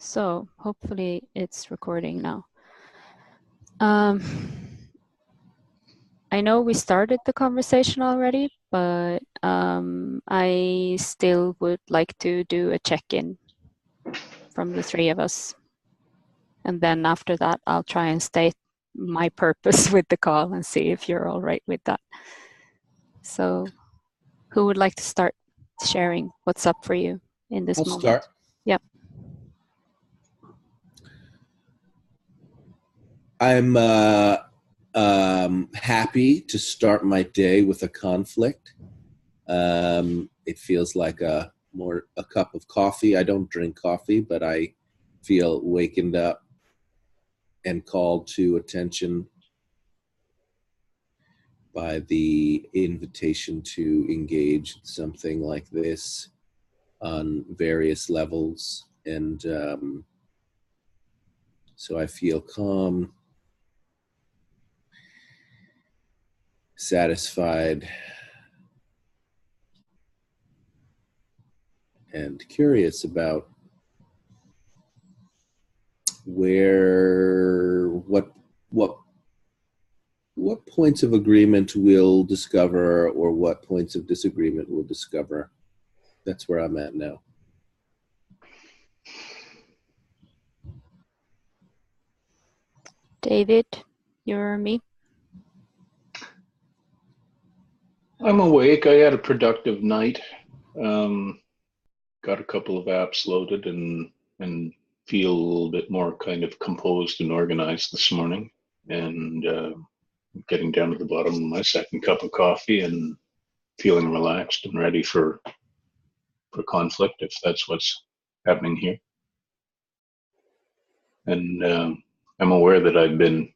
So hopefully it's recording now. I know we started the conversation already, but I still would like to do a check-in from the three of us. And then after that, I'll try and state my purpose with the call and see if you're all right with that. So who would like to start sharing what's up for you in this moment? I'll start. Yep. I'm happy to start my day with a conflict. It feels like a cup of coffee. I don't drink coffee, but I feel wakened up and called to attention by the invitation to engage something like this on various levels. And so I feel calm, satisfied, and curious about what points of agreement we'll discover or what points of disagreement we'll discover. That's where I'm at now. David, you're me. I'm awake. I had a productive night. Got a couple of apps loaded and feel a little bit more kind of composed and organized this morning. And getting down to the bottom of my second cup of coffee and feeling relaxed and ready for conflict, if that's what's happening here. And I'm aware that I've been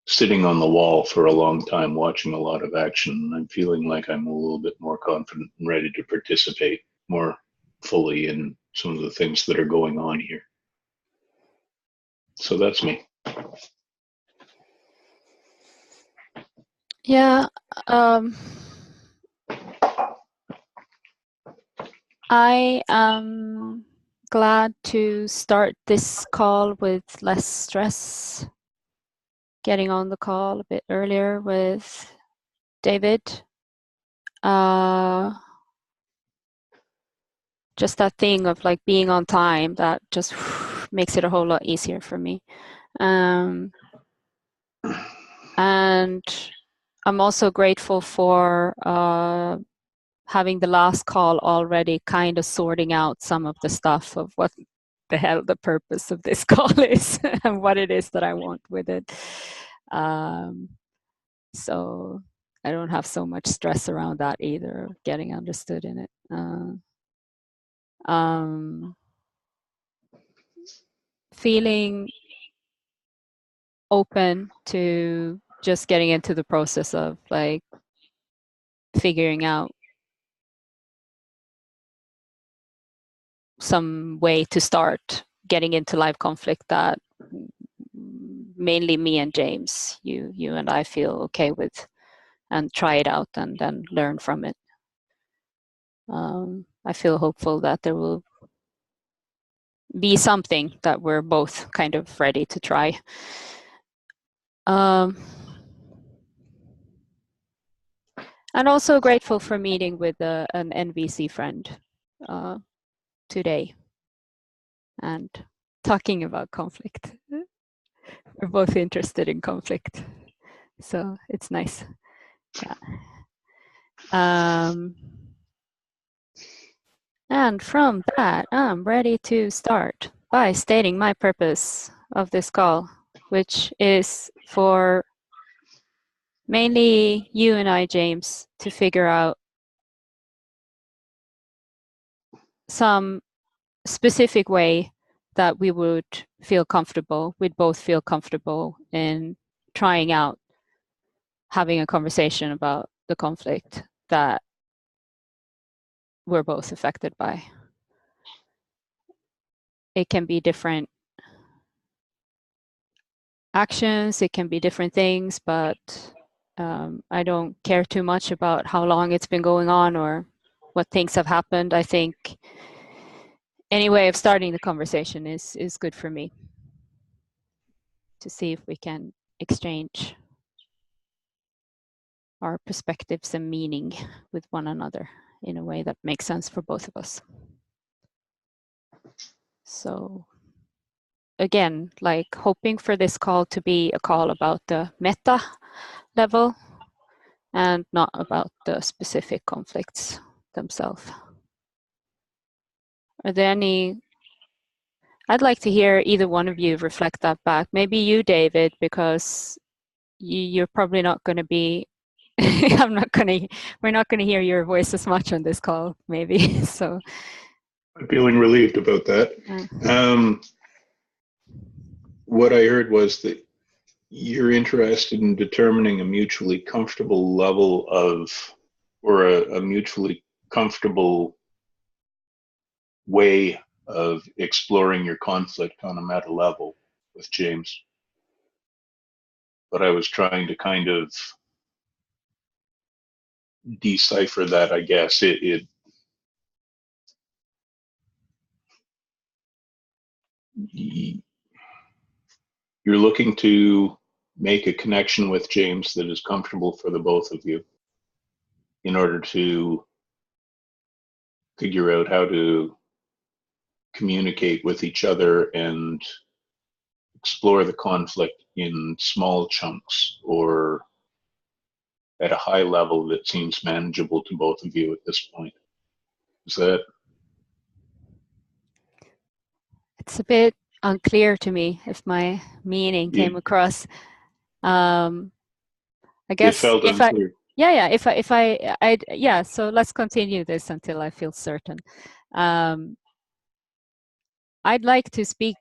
sitting on the wall for a long time, watching a lot of action. I'm feeling like I'm a little bit more confident and ready to participate more fully in some of the things that are going on here. So that's me. Yeah, I am glad to start this call with less stress. Getting on the call a bit earlier with David. Just that thing of like being on time, that just makes it a whole lot easier for me. And I'm also grateful for having the last call already kind of sorting out some of the stuff of what the hell the purpose of this call is and what it is that I want with it. So I don't have so much stress around that either, getting understood in it. Feeling open to just getting into the process of like figuring out some way to start getting into live conflict that mainly me and James, you and I feel okay with, and try it out and then learn from it. I feel hopeful that there will be something that we're both kind of ready to try. And also grateful for meeting with an NVC friend today and talking about conflict. We're both interested in conflict, so it's nice. Yeah. And from that, I'm ready to start by stating my purpose of this call, which is for mainly you and I, James, to figure out some specific way that we would feel comfortable, we'd both feel comfortable in trying out having a conversation about the conflict that we're both affected by. It can be different actions, it can be different things, but I don't care too much about how long it's been going on or what things have happened. I think any way of starting the conversation is good for me, to see if we can exchange our perspectives and meaning with one another in a way that makes sense for both of us. So again, like hoping for this call to be a call about the meta level and not about the specific conflicts themselves. Are there any? I'd like to hear either one of you reflect that back. Maybe you, David, because you're probably not going to be. We're not going to hear your voice as much on this call, maybe. So I'm feeling relieved about that. What I heard was that you're interested in determining a mutually comfortable level of, or a mutually comfortable way of exploring your conflict on a meta level with James. But I was trying to kind of decipher that, I guess. You're looking to make a connection with James that is comfortable for the both of you in order to figure out how to communicate with each other and explore the conflict in small chunks or at a high level that seems manageable to both of you at this point. Is that? it's a bit unclear to me if my meaning came across. I guess it felt if unclear. yeah, so let's continue this until I feel certain. I'd like to speak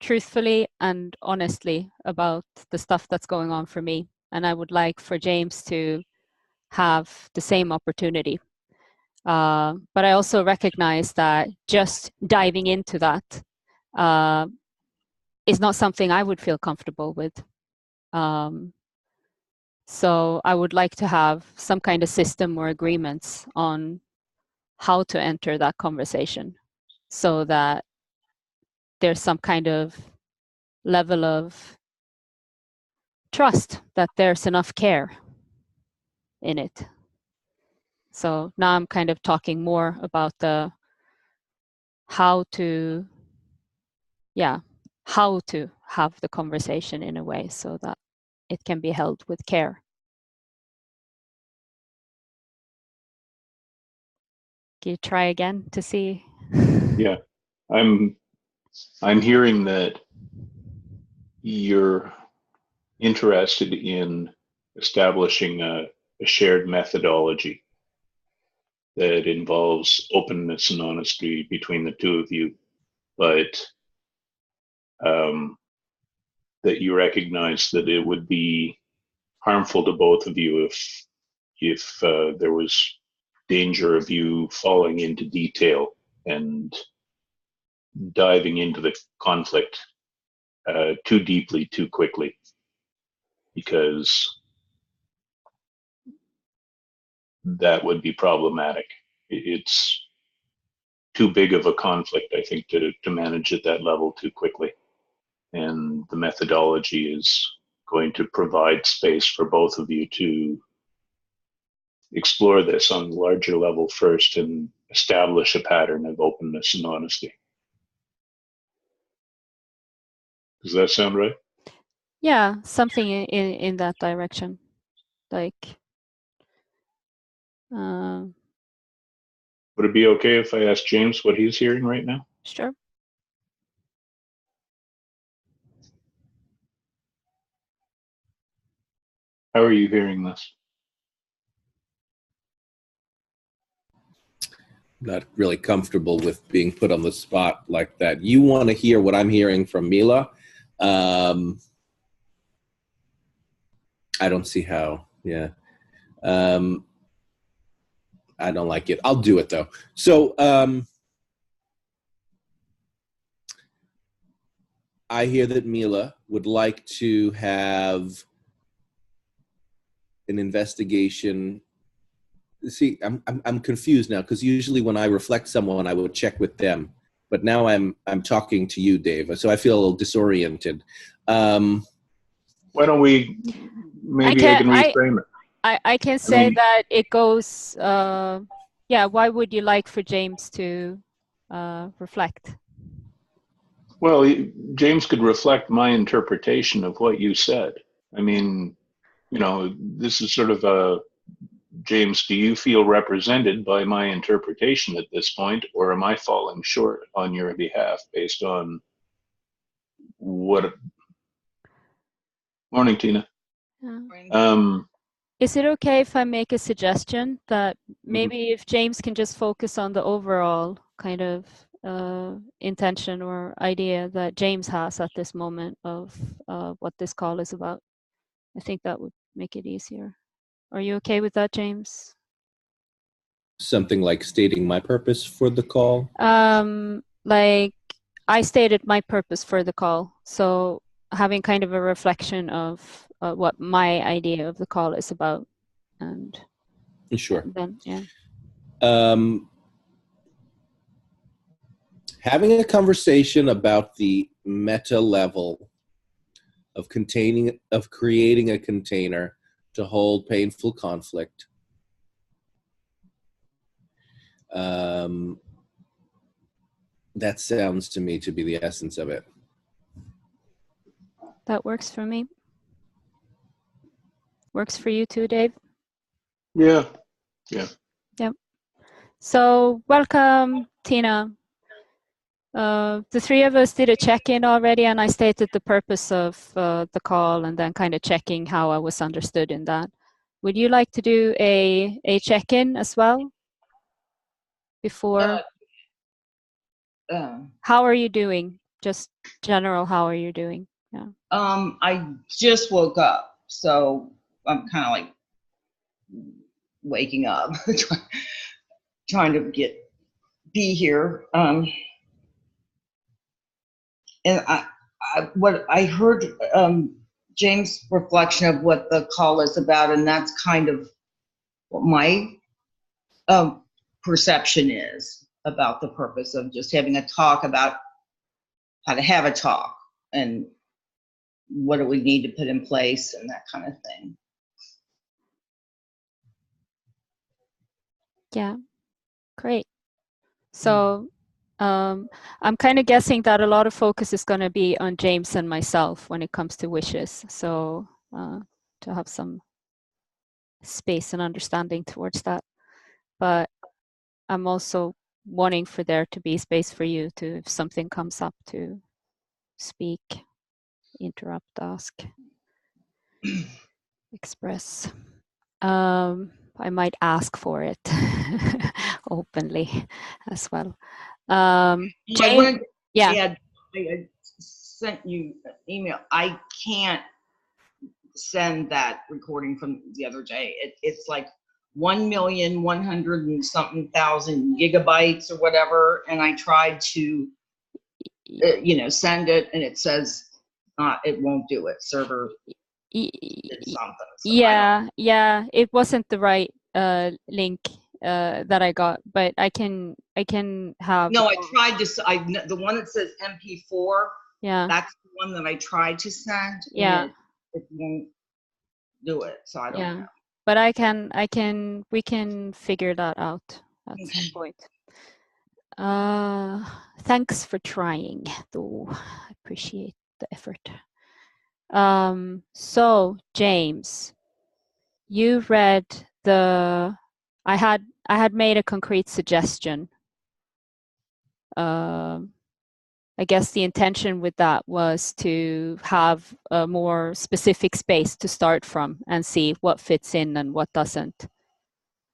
truthfully and honestly about the stuff that's going on for me, and I would like for James to have the same opportunity. But I also recognize that just diving into that is not something I would feel comfortable with. So I would like to have some kind of system or agreements on how to enter that conversation so that there's some kind of level of trust that there's enough care in it. So now I'm kind of talking more about the how to have the conversation in a way so that it can be held with care. Can you try again to see? Yeah, I'm hearing that you're interested in establishing a shared methodology that involves openness and honesty between the two of you, but that you recognize that it would be harmful to both of you if there was danger of you falling into detail and diving into the conflict too deeply, too quickly, because that would be problematic. It's too big of a conflict, I think, to manage at that level too quickly. And the methodology is going to provide space for both of you to explore this on a larger level first and establish a pattern of openness and honesty. Does that sound right? Yeah, something in that direction. Like, would it be okay if I ask James what he's hearing right now? Sure. How are you hearing this? Not really comfortable with being put on the spot like that. You want to hear what I'm hearing from Milla? I don't see how. Yeah. I don't like it. I'll do it though. So I hear that Milla would like to have an investigation see, I'm confused now, because usually when I reflect someone, I would check with them, but now I'm talking to you, Dave. So I feel a little disoriented. Why don't we? I Maybe I can can reframe it. I can I say mean, that it goes. Yeah. Why would you like for James to reflect? well, James could reflect my interpretation of what you said. I mean, this is sort of a James, do you feel represented by my interpretation at this point, or am I falling short on your behalf based on what? Morning, Tina. Yeah. Um, Is it okay if I make a suggestion that mhm. maybe if James can just focus on the overall kind of intention or idea that James has at this moment of what this call is about? I think that would make it easier. Are you okay with that, James? Something like stating my purpose for the call. Like I stated my purpose for the call, so having kind of a reflection of what my idea of the call is about, and Sure. then yeah. Having a conversation about the meta level of creating a container to hold painful conflict. That sounds to me to be the essence of it. That works for me. Works for you too, Dave? Yeah. Yep. So welcome, Tina. The three of us did a check-in already, and I stated the purpose of the call and then kind of checking how I was understood in that. Would you like to do a check-in as well before? How are you doing? Just general, how are you doing? Yeah. I just woke up, so I'm kind of like waking up, trying to be here. And what I heard, James' reflection of what the call is about, and that's kind of what my perception is about the purpose of just having a talk about how to have a talk and what do we need to put in place and that kind of thing. Yeah, great. So I'm kind of guessing that a lot of focus is going to be on James and myself when it comes to wishes. So to have some space and understanding towards that. But I'm also wanting for there to be space for you to, if something comes up, to speak, interrupt, ask, express. I might ask for it openly as well. Jane, yeah. I sent you an email. I can't send that recording from the other day. It's like 1,100,000 and something thousand gigabytes or whatever, and I tried to send it, and it says it won't do it. Server did something. So yeah, it wasn't the right link that I got, but I can have. No, I tried to. The one that says MP4. Yeah, that's the one that I tried to send. Yeah, and it won't do it. So I don't know. But we can figure that out at some point. Thanks for trying, though. I appreciate the effort. So James, you read I had made a concrete suggestion. I guess the intention with that was to have a more specific space to start from and see what fits in and what doesn't.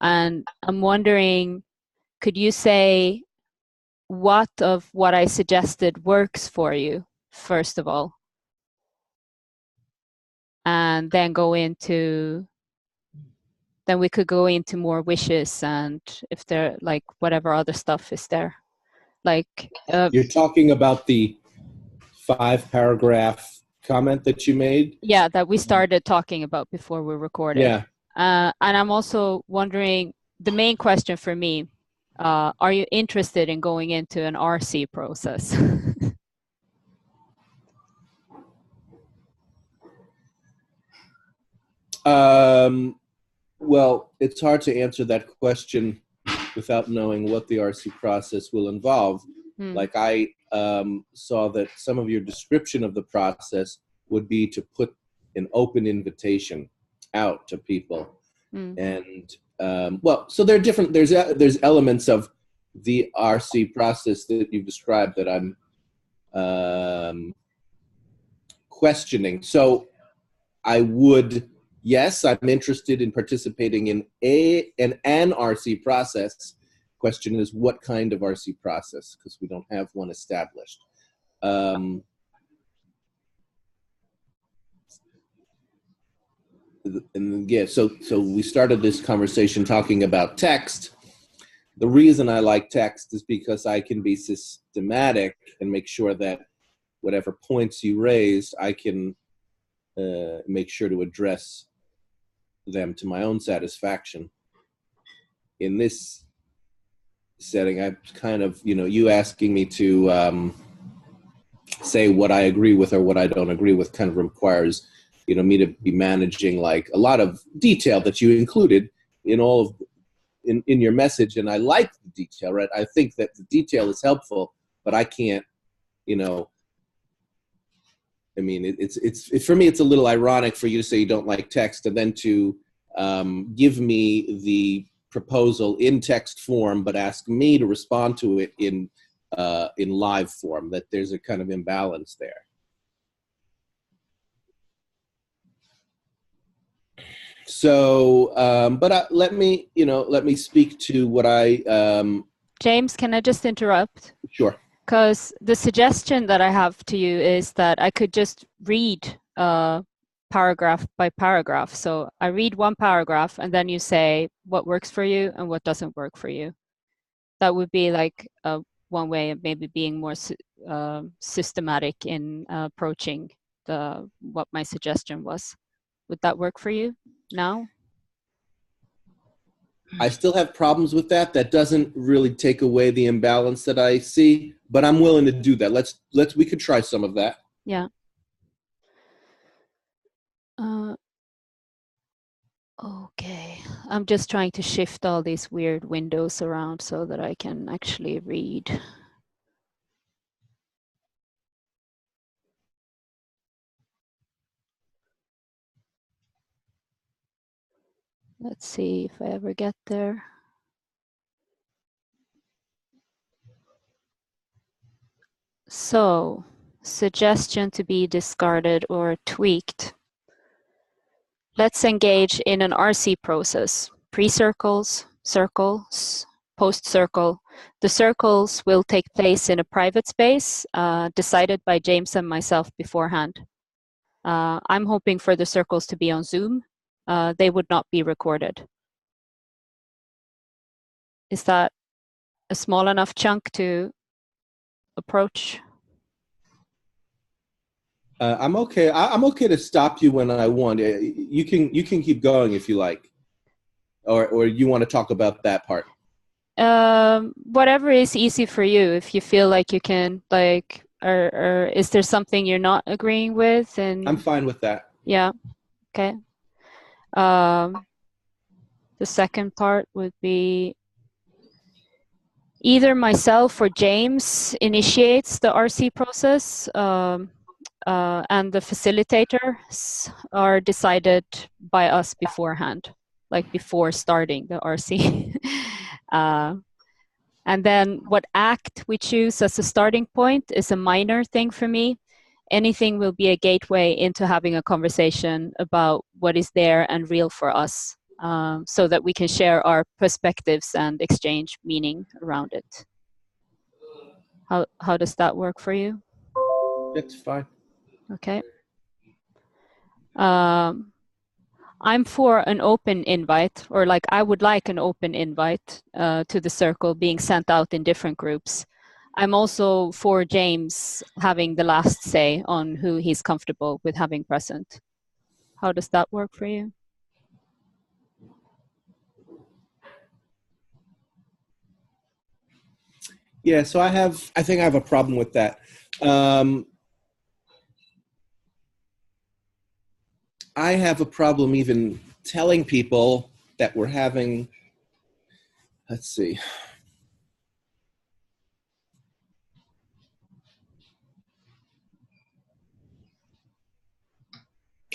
And I'm wondering, could you say what of what I suggested works for you, first of all? And then then we could go into more wishes and if there, like, whatever other stuff is there. Like you're talking about the 5-paragraph comment that you made? Yeah, that we started talking about before we recorded. Yeah. And I'm also wondering, the main question for me, are you interested in going into an RC process? Well, it's hard to answer that question without knowing what the RC process will involve. Like I saw that some of your description of the process would be to put an open invitation out to people. And well, so there are different, there's elements of the RC process that you've described that I'm questioning. So I would, yes, I'm interested in participating in an RC process. Question is, what kind of RC process? Because we don't have one established. And yeah, so we started this conversation talking about text. The reason I like text is because I can be systematic and make sure that whatever points you raise, I can make sure to address them to my own satisfaction. In this setting, I kind of, you asking me to say what I agree with or what I don't agree with kind of requires, me to be managing like a lot of detail that you included in all of in your message. And I like the detail, right? I think that the detail is helpful, but I can't, I mean, it's for me, it's a little ironic for you to say you don't like text and then to give me the proposal in text form, but ask me to respond to it in live form. That there's a kind of imbalance there. So, but let me speak to what I. James, can I just interrupt? Sure. Because the suggestion that I have to you is that I could just read paragraph by paragraph. So I read one paragraph and then you say what works for you and what doesn't work for you. That would be like one way of maybe being more systematic in approaching what my suggestion was. Would that work for you now? I still have problems with that. That doesn't really take away the imbalance that I see, but I'm willing to do that. We could try some of that. Yeah. Okay. I'm just trying to shift all these weird windows around so that I can actually read. Let's see if I ever get there. So, suggestion to be discarded or tweaked. Let's engage in an RC process. Pre-circles, circles, post-circle. The circles will take place in a private space decided by James and myself beforehand. I'm hoping for the circles to be on Zoom. They would not be recorded. Is that a small enough chunk to approach? I'm okay. I'm okay to stop you when I want. You can keep going if you like, or you want to talk about that part. Whatever is easy for you. If you feel like you can, like, or is there something you're not agreeing with? And I'm fine with that. Yeah. Okay. The second part would be either myself or James initiates the RC process, and the facilitators are decided by us beforehand, like before starting the RC. And then what act we choose as a starting point is a minor thing for me. Anything will be a gateway into having a conversation about what is there and real for us, so that we can share our perspectives and exchange meaning around it. How does that work for you? That's fine. Okay. I'm for an open invite, or like I would like an open invite to the circle being sent out in different groups. I'm also for James having the last say on who he's comfortable with having present. How does that work for you? Yeah, so I think I have a problem with that. I have a problem even telling people that we're having, let's see.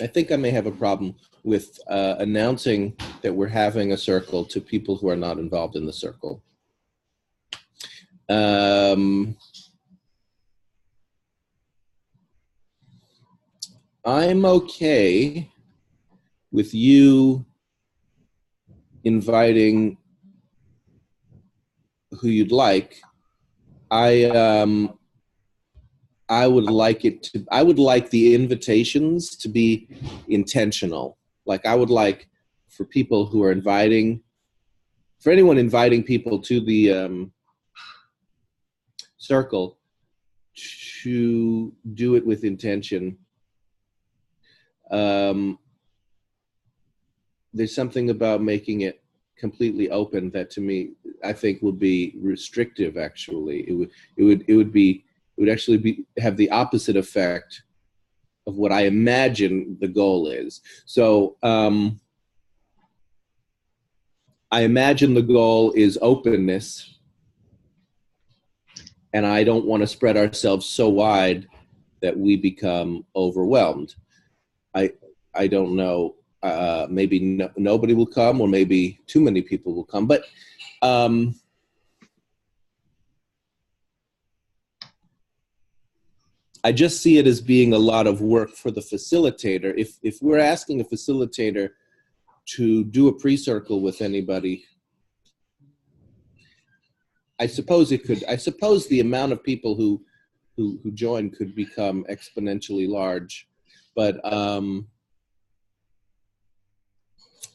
I think I may have a problem with announcing that we're having a circle to people who are not involved in the circle. I'm okay with you inviting who you'd like. I would like the invitations to be intentional. Like I would like for people who are for anyone inviting people to the circle to do it with intention. There's something about making it completely open that to me I think would be restrictive. Actually, it would actually have the opposite effect of what I imagine the goal is. So I imagine the goal is openness, and I don't want to spread ourselves so wide that we become overwhelmed. I don't know. Maybe nobody will come, or maybe too many people will come. But I just see it as being a lot of work for the facilitator. If we're asking a facilitator to do a pre-circle with anybody, I suppose it could. I suppose the amount of people who join could become exponentially large, but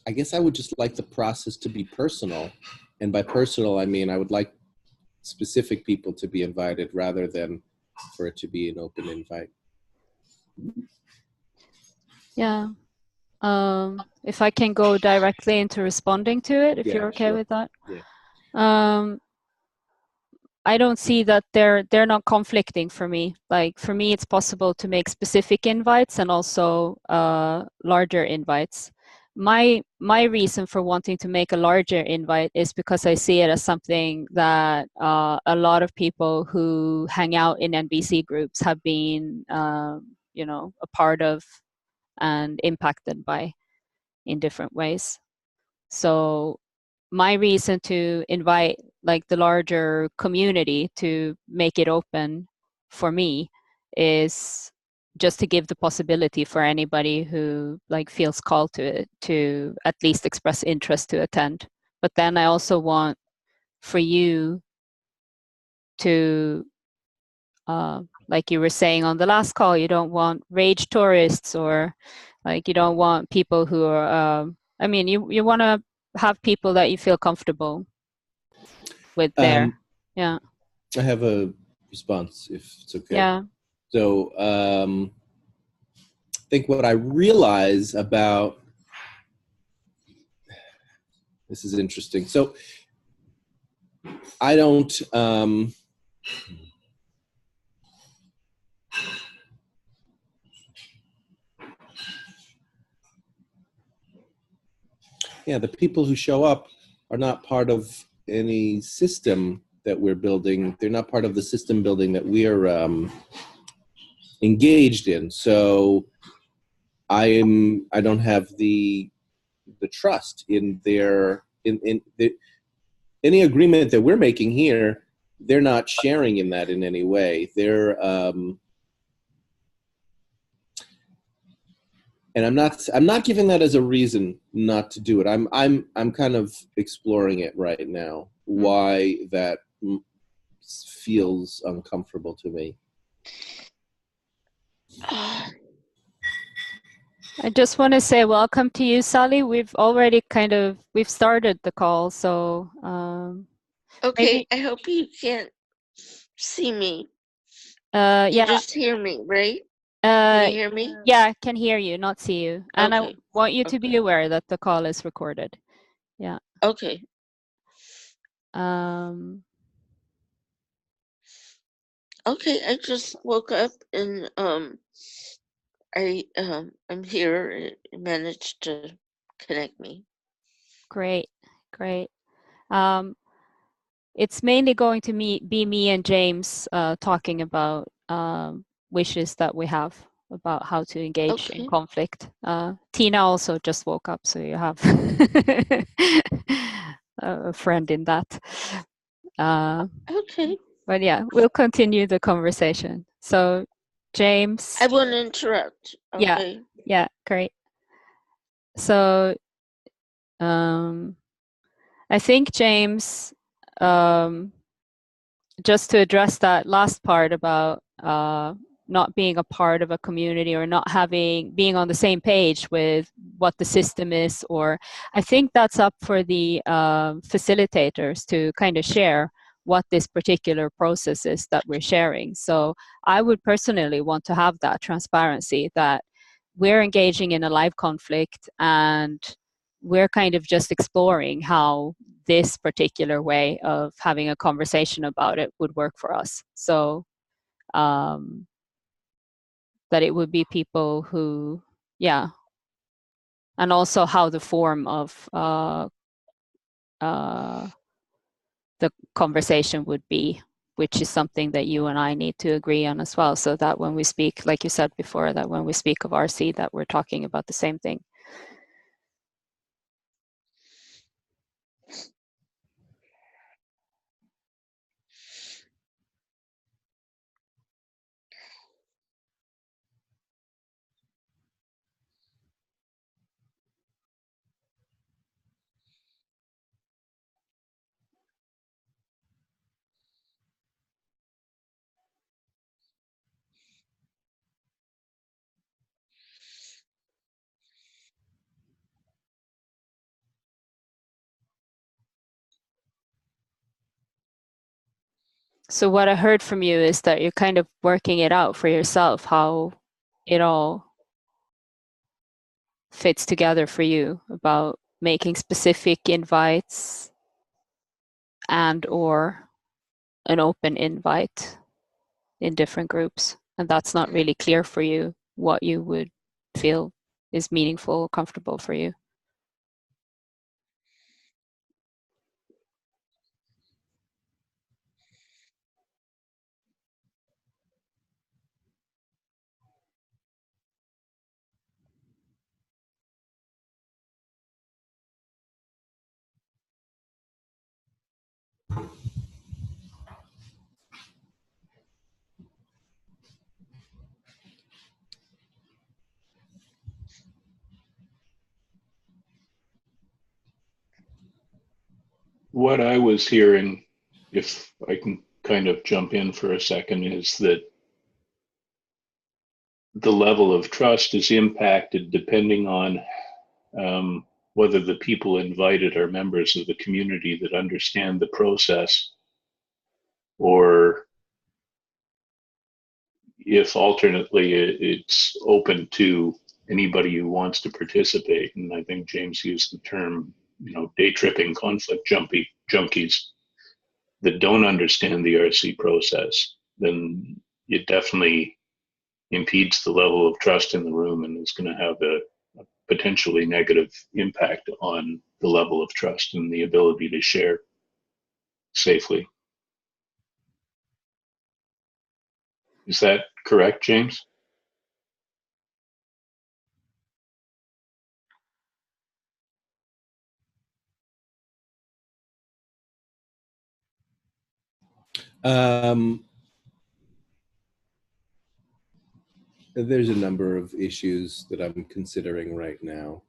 I guess I would just like the process to be personal, and by personal I mean I would like specific people to be invited rather than for it to be an open invite. Yeah. If I can go directly into responding to it, if you're okay with that. Yeah. I don't see that they're not conflicting for me. Like for me, it's possible to make specific invites and also larger invites. My reason for wanting to make a larger invite is because I see it as something that a lot of people who hang out in NBC groups have been, a part of and impacted by in different ways. So my reason to invite like the larger community to make it open for me is just to give the possibility for anybody who like feels called to it to at least express interest to attend. But then I also want for you to like you were saying on the last call, you don't want rage tourists, or like you don't want people who are you want to have people that you feel comfortable with there. Yeah. I have a response if it's okay. Yeah. So I think what I realize about this is interesting. So I don't the people who show up are not part of any system that we're building. They're not part of the system building that we are engaged in. So I don't have the trust in any agreement that we're making here. They're not sharing in that in any way. They're and I'm not giving that as a reason not to do it. I'm kind of exploring it right now. Why that feels uncomfortable to me. I just want to say welcome to you, Sally. We've started the call, so okay, maybe, I hope you can't see me. you just hear me, right? Can you hear me? Yeah, I can hear you, not see you. And okay. I want you to be aware that the call is recorded. Yeah. Okay. Okay, I just woke up and I'm here. It managed to connect me. Great, great. It's mainly going to be me and James talking about wishes that we have about how to engage in Okay. conflict. Tina also just woke up, so you have a friend in that. Okay. But yeah, we'll continue the conversation. So, James. I won't interrupt. Yeah, Okay. yeah, great. So, I think James, just to address that last part about not being a part of a community or not being on the same page with what the system is, or I think that's up for the facilitators to kind of share what this particular process is that we're sharing. So I would personally want to have that transparency that we're engaging in a live conflict and we're kind of just exploring how this particular way of having a conversation about it would work for us. So that it would be people who, yeah, and also how the form of the conversation would be, which is something that you and I need to agree on as well, so that when we speak, like you said before, that when we speak of RC, that we're talking about the same thing. So what I heard from you is that you're kind of working it out for yourself, how it all fits together for you, about making specific invites and or an open invite in different groups. And that's not really clear for you what you would feel is meaningful, comfortable for you. What I was hearing, if I can kind of jump in for a second, is that the level of trust is impacted depending on whether the people invited are members of the community that understand the process, or if alternately it's open to anybody who wants to participate. And I think James used the term, day tripping conflict junkies that don't understand the RC process, then it definitely impedes the level of trust in the room and is going to have a potentially negative impact on the level of trust and the ability to share safely. Is that correct, James? There's a number of issues that I'm considering right now.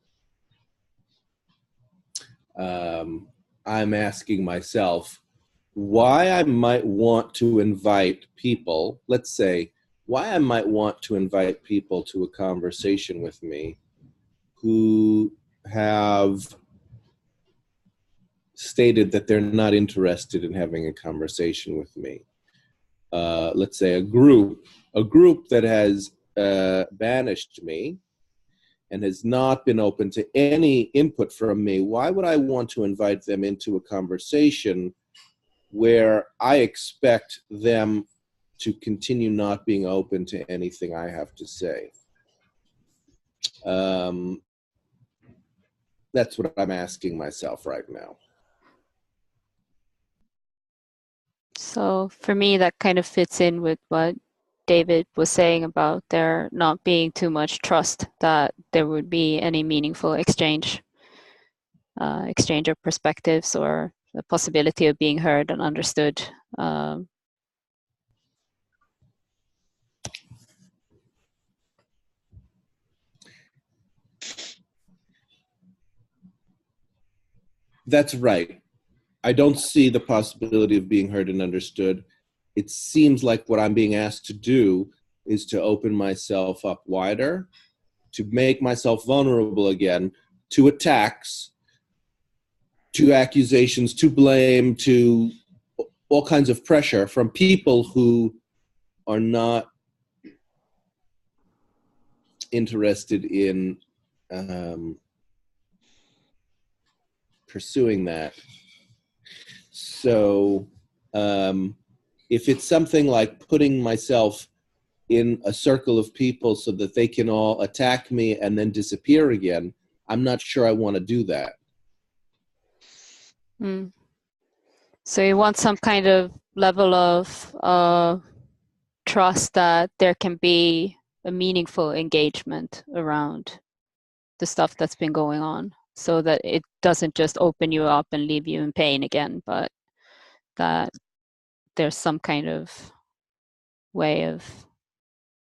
I'm asking myself why I might want to invite people, let's say, why I might want to invite people to a conversation with me who have stated that they're not interested in having a conversation with me. Let's say a group that has banished me and has not been open to any input from me. Why would I want to invite them into a conversation where I expect them to continue not being open to anything I have to say? That's what I'm asking myself right now. So for me, that kind of fits in with what David was saying about there not being too much trust that there would be any meaningful exchange of perspectives or the possibility of being heard and understood. That's right. I don't see the possibility of being heard and understood. It seems like what I'm being asked to do is to open myself up wider, to make myself vulnerable again to attacks, to accusations, to blame, to all kinds of pressure from people who are not interested in pursuing that. So if it's something like putting myself in a circle of people so that they can all attack me and then disappear again, I'm not sure I want to do that. Mm. So you want some kind of level of trust that there can be a meaningful engagement around the stuff that's been going on, so that it doesn't just open you up and leave you in pain again, but that there's some kind of way of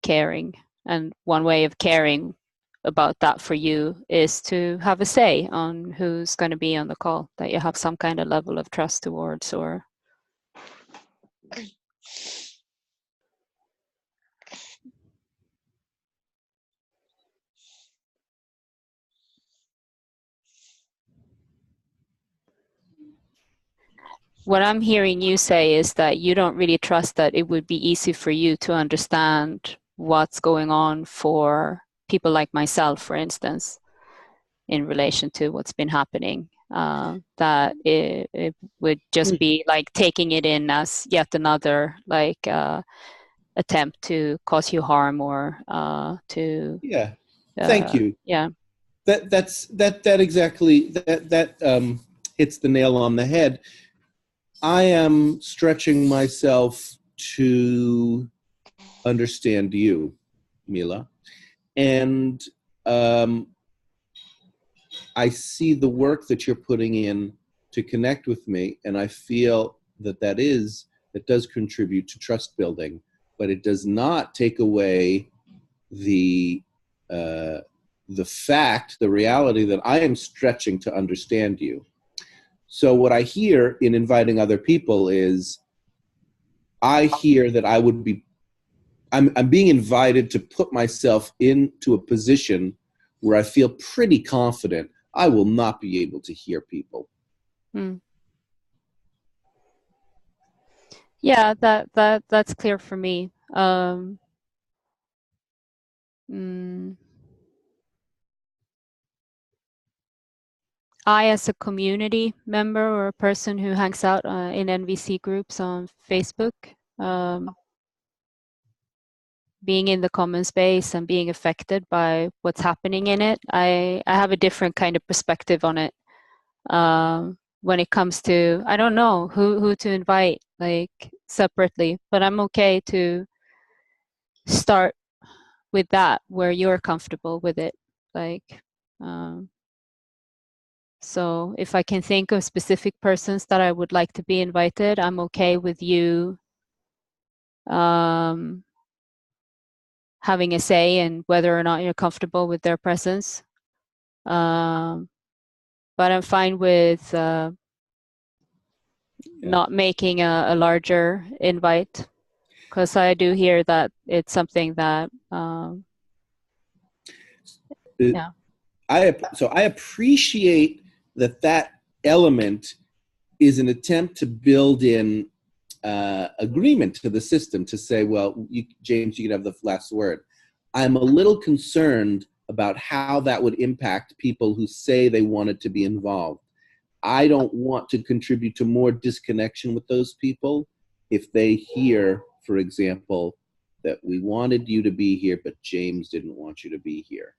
caring. And one way of caring about that for you is to have a say on who's going to be on the call, that you have some kind of level of trust towards. Or what I'm hearing you say is that you don't really trust that it would be easy for you to understand what's going on for people like myself, for instance, in relation to what's been happening. That it would just be like taking it in as yet another attempt to cause you harm or to. Yeah. Thank you. Yeah. That exactly hits the nail on the head. I am stretching myself to understand you, Milla, and I see the work that you're putting in to connect with me, and I feel that does contribute to trust building, but it does not take away the reality that I am stretching to understand you. So what I hear in inviting other people is, I hear that I'm being invited to put myself into a position where I feel pretty confident I will not be able to hear people. Yeah, that's clear for me. I, as a community member or a person who hangs out in NVC groups on Facebook, being in the common space and being affected by what's happening in it, I have a different kind of perspective on it. When it comes to, I don't know who to invite like separately, but I'm okay to start with that where you're comfortable with it. So if I can think of specific persons that I would like to be invited, I'm okay with you having a say in whether or not you're comfortable with their presence. But I'm fine with not making a larger invite, because I do hear that it's something that yeah. I appreciate that element is an attempt to build in agreement to the system, to say, well, James, you can have the last word. I'm a little concerned about how that would impact people who say they wanted to be involved. I don't want to contribute to more disconnection with those people if they hear for example, that we wanted you to be here, but James didn't want you to be here.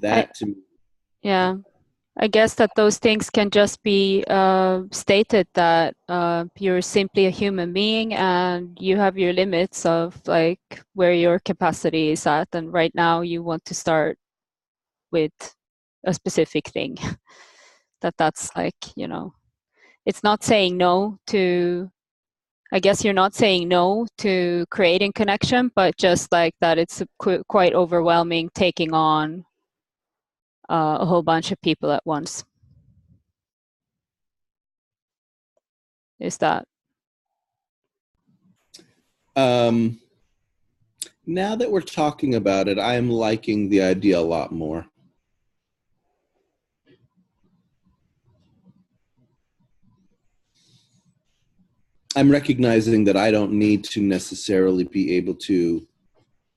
That to me, Yeah, I guess that those things can just be stated that you're simply a human being and you have your limits of like where your capacity is at, and right now you want to start with a specific thing. That's like, you know, it's not saying no to, I guess you're not saying no to creating connection, but just like that it's quite overwhelming taking on a whole bunch of people at once. Is that? Now that we're talking about it, I'm liking the idea a lot more. I'm recognizing that I don't need to necessarily be able to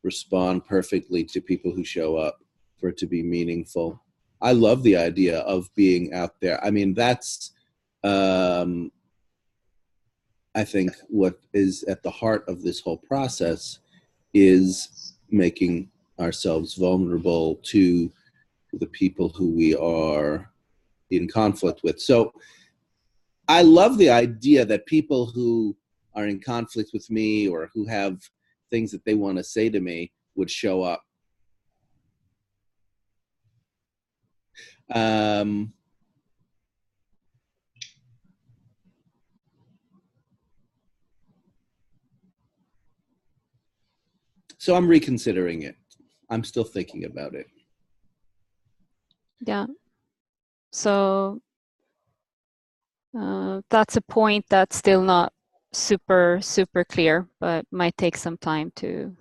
respond perfectly to people who show up for it to be meaningful. I love the idea of being out there. I mean, that's, I think, what is at the heart of this whole process is making ourselves vulnerable to the people who we are in conflict with. So I love the idea that people who are in conflict with me or who have things that they want to say to me would show up. So I'm reconsidering it. I'm still thinking about it. Yeah. So that's a point that's still not super clear, but might take some time to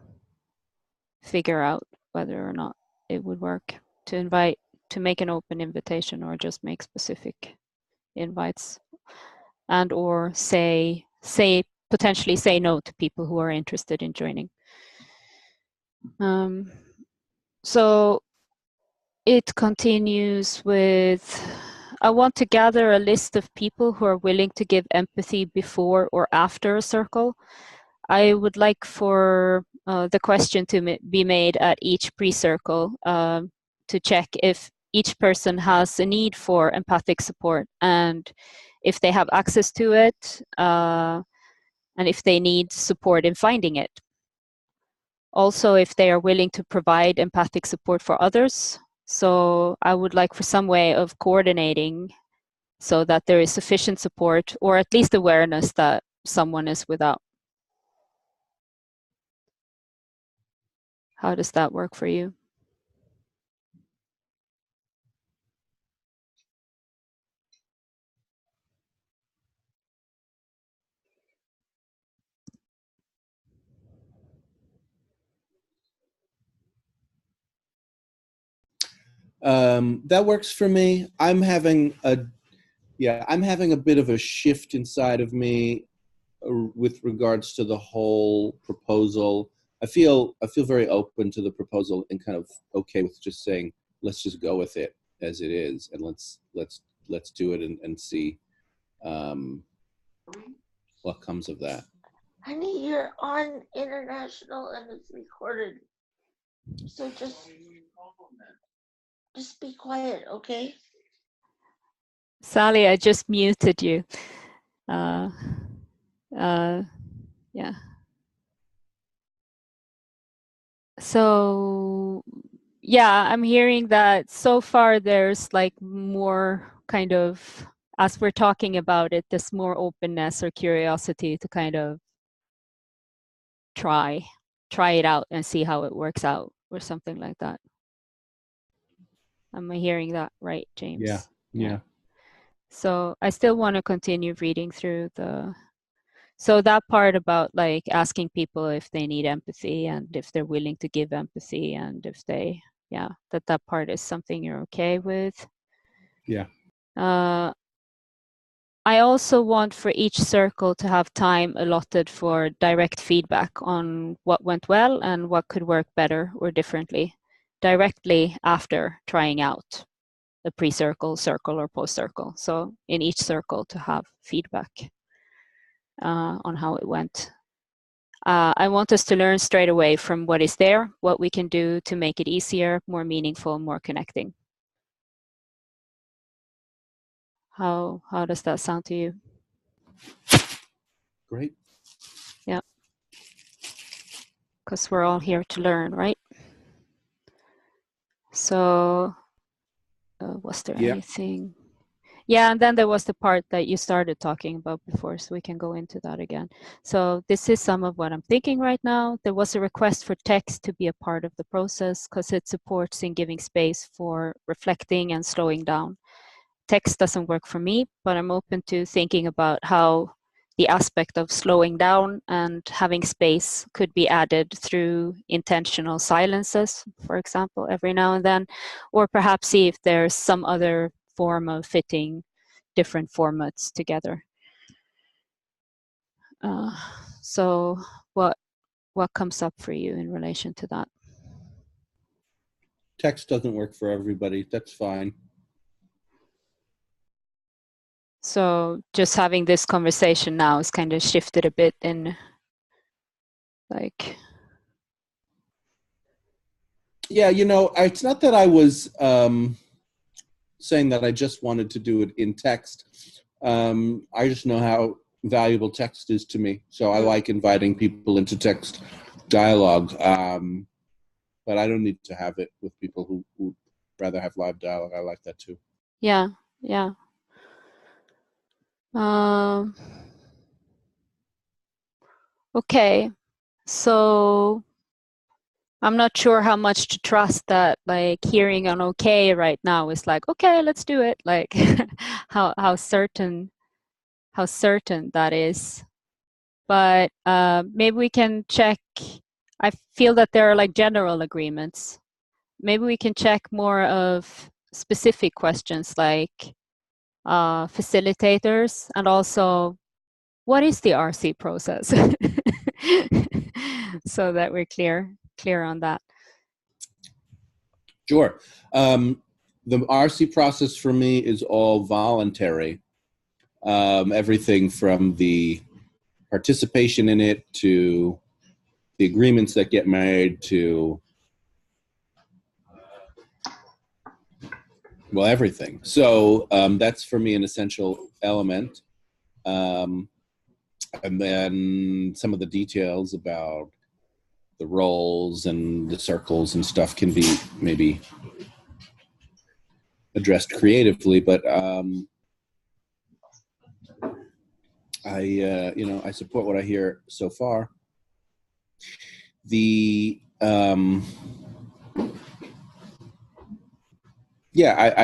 figure out whether or not it would work to make an open invitation or just make specific invites, and or potentially say no to people who are interested in joining. So it continues with, I want to gather a list of people who are willing to give empathy before or after a circle. I would like for the question to be made at each pre-circle to check if each person has a need for empathic support and if they have access to it and if they need support in finding it. Also, if they are willing to provide empathic support for others. So I would like for some way of coordinating so that there is sufficient support or at least awareness that someone is without. How does that work for you? That works for me. I'm having a bit of a shift inside of me with regards to the whole proposal. I feel very open to the proposal and kind of okay with just saying, let's just go with it as it is, and let's do it and see what comes of that. Honey, you're on international and it's recorded. So just be quiet, okay? Sally, I just muted you. Yeah. So yeah, I'm hearing that so far there's like more kind of, as we're talking about it, there's more openness or curiosity to kind of try it out and see how it works out or something like that. Am I hearing that right, James? Yeah. So I still want to continue reading through so that part about like asking people if they need empathy and if they're willing to give empathy and if they, that part is something you're okay with. Yeah. I also want for each circle to have time allotted for direct feedback on what went well and what could work better or differently, directly after trying out the pre-circle, circle, or post-circle. So in each circle to have feedback. on how it went. I want us to learn straight away from what is there, what we can do to make it easier, more meaningful, more connecting. How does that sound to you? Great. Yeah. Because we're all here to learn, right? So was there anything? Yeah, and then there was the part that you started talking about before, so we can go into that again. So this is some of what I'm thinking right now. There was a request for text to be a part of the process because it supports in giving space for reflecting and slowing down. Text doesn't work for me, but I'm open to thinking about how the aspect of slowing down and having space could be added through intentional silences, for example, every now and then, or perhaps see if there's some other form of fitting different formats together. So what comes up for you in relation to that? Text doesn't work for everybody. That's fine. So just having this conversation now has kind of shifted a bit in like... Yeah, you know, it's not that I was saying that I just wanted to do it in text. I just know how valuable text is to me. So I like inviting people into text dialogue. But I don't need to have it with people who would rather have live dialogue. I like that too. Yeah, yeah. Okay, so I'm not sure how much to trust that, like, hearing an okay right now is like, okay, let's do it. Like, how certain that is. But maybe we can check. I feel that there are like general agreements. Maybe we can check more of specific questions like facilitators, and also what is the RC process, so that we're clear on that. Sure. The RC process for me is all voluntary. Everything from the participation in it to the agreements that get made to, well, everything. So that's for me an essential element. And then some of the details about the roles and the circles and stuff can be maybe addressed creatively, but I support what I hear so far. I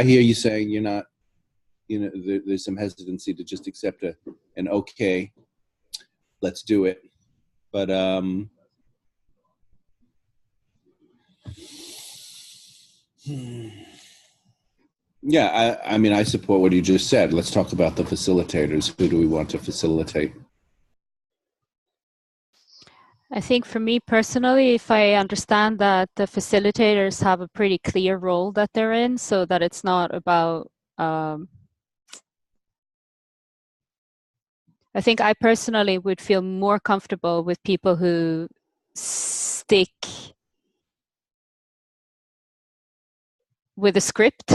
hear you saying you're not, there's some hesitancy to just accept an okay, let's do it. But yeah, I mean, I support what you just said. Let's talk about the facilitators. Who do we want to facilitate? I think for me personally, if I understand that the facilitators have a pretty clear role that they're in, so that it's not about, I think I personally would feel more comfortable with people who stick with a script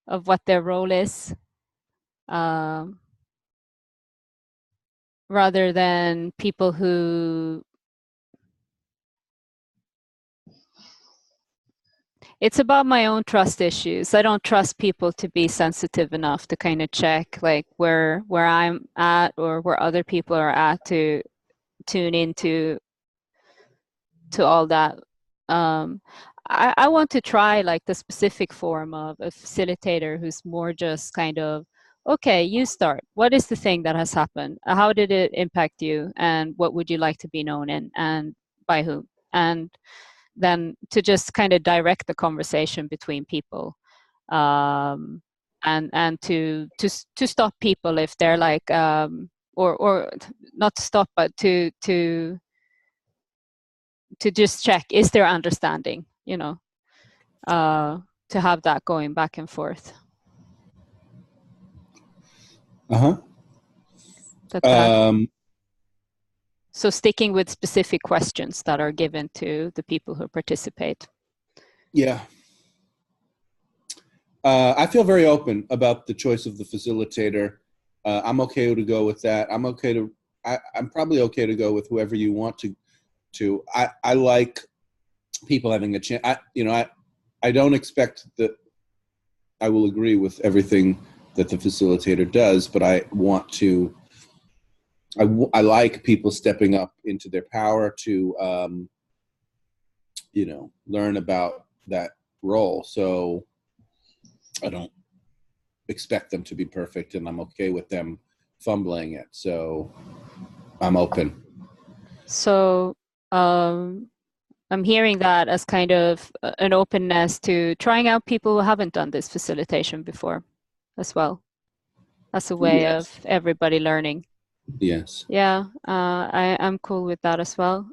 of what their role is, rather than people who... It's about my own trust issues. I don't trust people to be sensitive enough to kind of check like where I'm at or where other people are at to tune into all that. I want to try like the specific form of a facilitator who's more just kind of, okay, you start. What is the thing that has happened? How did it impact you? And what would you like to be known in, and by whom? And then to just kind of direct the conversation between people, and to stop people if they're like, or not stop, but to just check, is there understanding, to have that going back and forth. Uh-huh. at that? Um, So sticking with specific questions that are given to the people who participate. yeah. I feel very open about the choice of the facilitator. I'm okay to go with that. I'm probably okay to go with whoever you want to. I like people having a chance. I don't expect that I will agree with everything that the facilitator does, but I want to. I like people stepping up into their power to, learn about that role. So I don't expect them to be perfect, and I'm okay with them fumbling it. So I'm open. So I'm hearing that as kind of an openness to trying out people who haven't done this facilitation before as well, as a way Yes. of everybody learning. Yes. Yeah, I'm cool with that as well.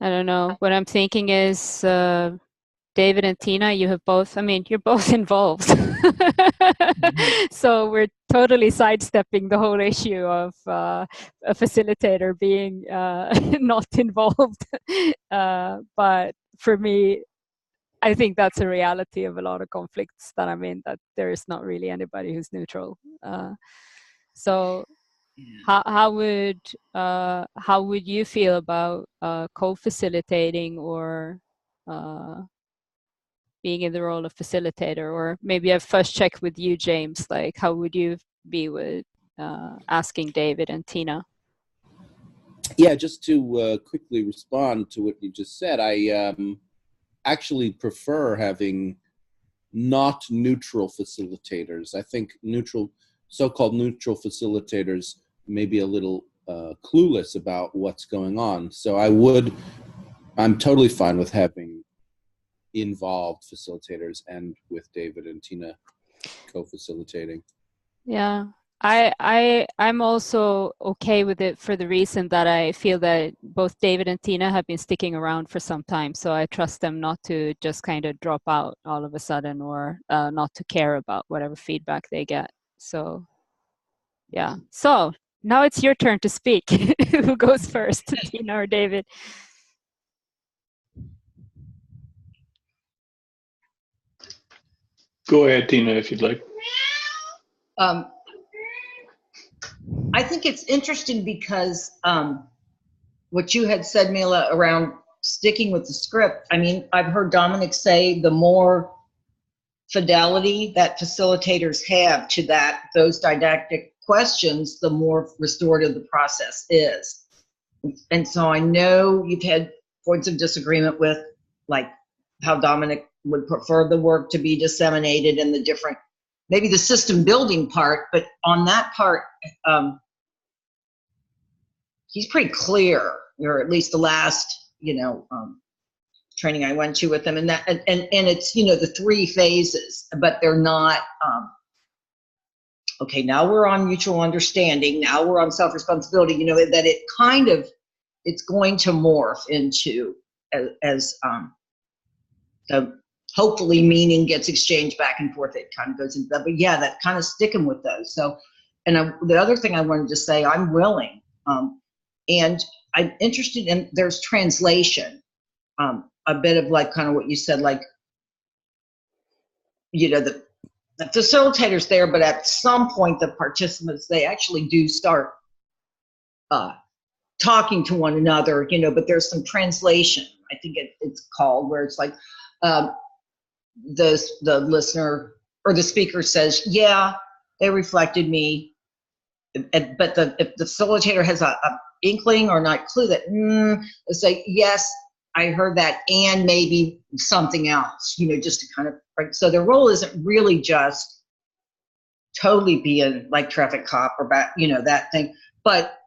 I don't know. What I'm thinking is, David and Tina, you have both, I mean, you're both involved. So we're totally sidestepping the whole issue of a facilitator being not involved. But for me, I think that's a reality of a lot of conflicts that I'm in, that there is not really anybody who's neutral. So how would you feel about co-facilitating or being in the role of facilitator? Or maybe I first check with you, James, like how would you be with asking David and Tina? Yeah, just to quickly respond to what you just said, I actually prefer having not neutral facilitators. I think so-called neutral facilitators may be a little clueless about what's going on. So I'm totally fine with having involved facilitators and with David and Tina co-facilitating. Yeah, I'm also okay with it for the reason that I feel that both David and Tina have been sticking around for some time, so I trust them not to just kind of drop out all of a sudden, or not to care about whatever feedback they get. So yeah, so now it's your turn to speak. Who goes first, Tina or David? Go ahead, Tina, if you'd like. I think it's interesting because what you had said, Milla, around sticking with the script. I mean, I've heard Dominic say the more fidelity that facilitators have to those didactic questions, the more restorative the process is. And so I know you've had points of disagreement with, like, how Dominic would prefer the work to be disseminated in the different, maybe the system building part, but on that part, he's pretty clear, or at least the last, training I went to with him, and it's, the 3 phases, but they're not, okay, now we're on mutual understanding, now we're on self-responsibility, that it's going to morph into as the hopefully meaning gets exchanged back and forth, it kind of goes into that. But yeah, that kind of sticking with those. So, and the other thing I wanted to say, I'm willing, and I'm interested in, there's translation, a bit of like kind of what you said, like, the facilitator's there, but at some point the participants, they actually do start talking to one another, but there's some translation, I think it's called, where it's like the listener or the speaker says, yeah, they reflected me, but if the facilitator has a inkling or not clue that, it's like, yes, I heard that, and maybe something else, just to kind of, so their role isn't really just totally being like traffic cop or back, that thing, but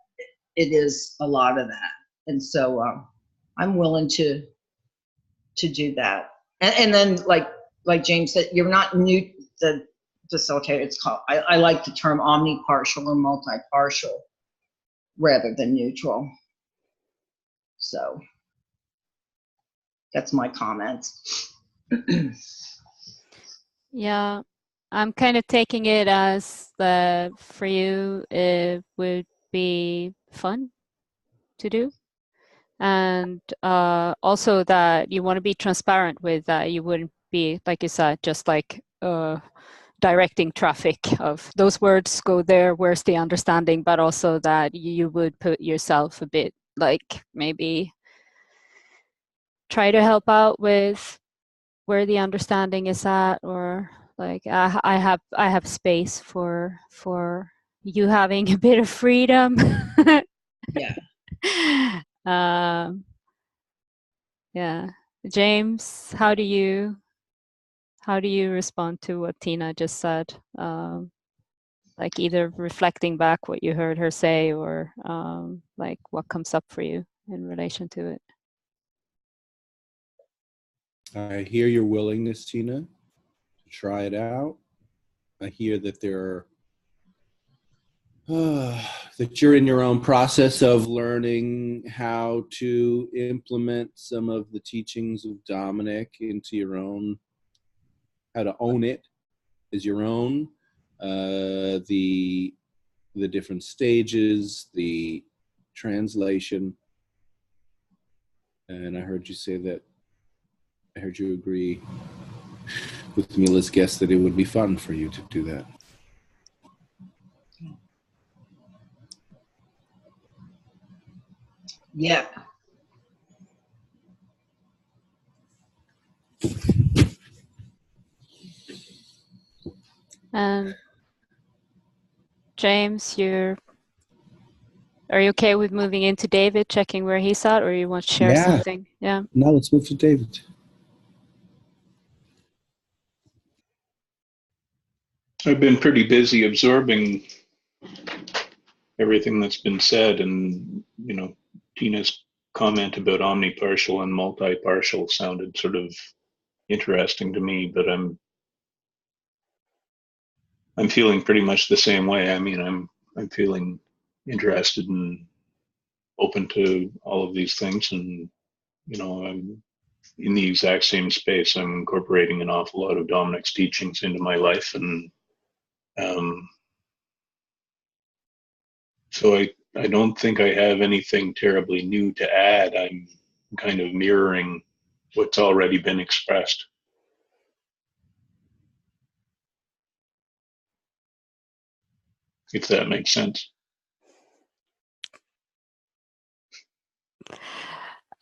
it is a lot of that. And so I'm willing to do that. And then like James said, you're not new, the facilitator, it's called, I like the term omnipartial or multi-partial rather than neutral. So that's my comments. Yeah, I'm kind of taking it as that for you it would be fun to do, and also that you want to be transparent with that. You wouldn't be, like you said, just like directing traffic of those words go there, where's the understanding, but also that you would put yourself a bit, like maybe try to help out with where the understanding is at, or like I have space for you having a bit of freedom. Yeah. Yeah. James, how do you respond to what Tina just said? Like either reflecting back what you heard her say, or like what comes up for you in relation to it. I hear your willingness, Tina, to try it out. I hear that that you're in your own process of learning how to implement some of the teachings of Dominic into your own, how to own it as your own, the different stages, the translation. And I heard you say that, I heard you agree with Milla's guess that it would be fun for you to do that. Yeah. And James, are you okay with moving into David, checking where he's at, or you want to share something? Yeah. Now let's move to David. I've been pretty busy absorbing everything that's been said, and Tina's comment about omnipartial and multi-partial sounded sort of interesting to me, but I'm feeling pretty much the same way. I mean, I'm feeling interested and open to all of these things, and I'm in the exact same space. I'm incorporating an awful lot of Dominic's teachings into my life, and so I don't think I have anything terribly new to add. I'm kind of mirroring what's already been expressed. If that makes sense.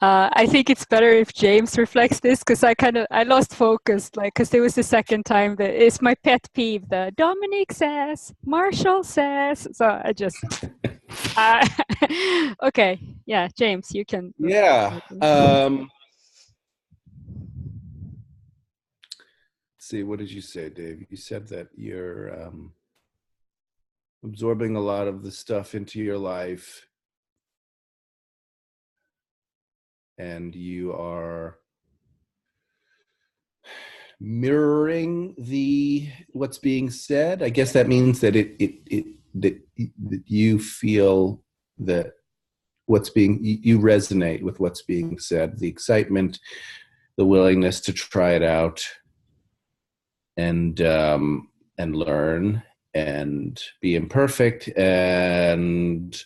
I think it's better if James reflects this, because I lost focus, like, because it was the second time that it's my pet peeve, the Dominic says, Marshall says, so I just, okay, yeah, James, you can. Yeah. See, what did you say, Dave? You said that you're absorbing a lot of the stuff into your life, and you are mirroring what's being said. I guess that means that that you feel that you resonate with what's being said, the excitement, the willingness to try it out, and learn and be imperfect, and